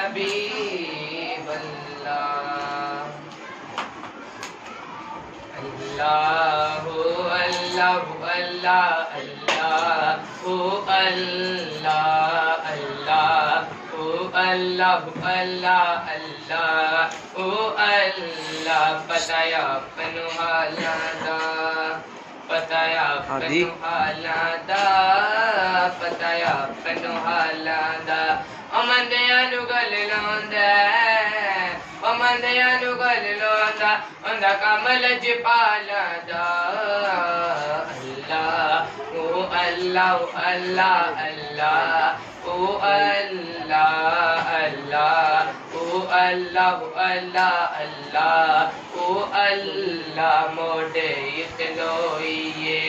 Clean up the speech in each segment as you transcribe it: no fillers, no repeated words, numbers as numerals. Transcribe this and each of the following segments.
हबीब अल्लाह। अल्लाह अल्लाह अल्लाह अल्लाह अल्लाह अल्लाह अल्लाह अल्लाह अल्लाह अल्लाह। पताया पनु हालादा, पताया पनु हालादा, पताया पनु हालादा। अमंदया नुगल लोंदा, अमंदया नुगल लोंदा, अंदा कमल जिपालादा। अल्लाह ओ अल्लाह अल्लाह अल्लाह ओ अल्लाह अल्लाह ओ अल्लाह अल्लाह अल्लाह ओ अल्लाह। Mode युतलोइये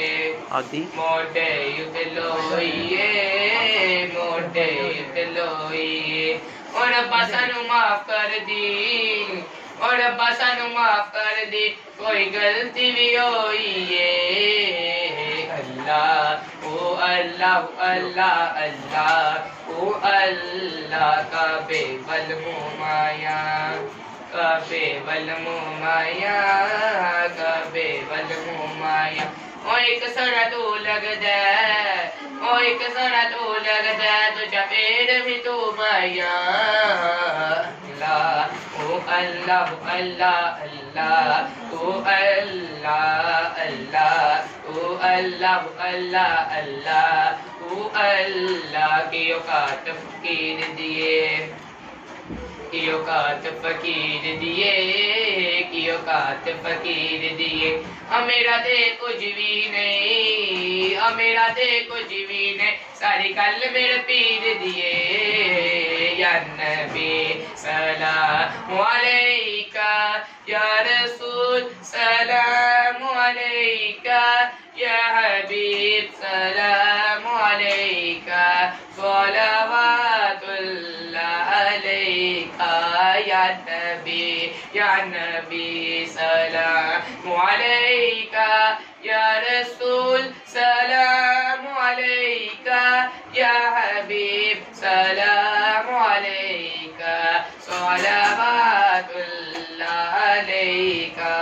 आदि mode युतलोइये mode युतलोइये। और बसनु माफ कर दी, और बसनु माफ कर दी, कोई गलती भी होइए। अल्लाह ओ अल्लाह अल्लाह अल्लाह ओ अल्लाह। काबे बल मुमाया, काबे बल मुमाया, काबे बल मुमाया। ओ एक सरा तू लग दे, ओ एक सरा तू लग दे, तुझा पेड़ भी तू माया। अल्लाह ओ अल्लाह अल्लाह अल्लाह ओ अल्लाह अल्लाह ओ अल्लाह अल्लाह अल्लाह ओ अल्लाह। की औकात फकीर दिए, की औकात फकीर दिए, की औकात फकीर दिए। मेरा दे कुछ भी नहीं, मेरा दे कुछ भी नहीं, सारी कल मेरे पीर दिए। या नबी सलाम अलैका, या रसूल सलाम अलैका, या हबीब सलाम अलैका, सलावतुल्लाह अलैका। या नबी सलाम अलैका, या रसूल सलाम अलैका, या हबीब सलाम अलैका, सलावतुल्लाह अलैका।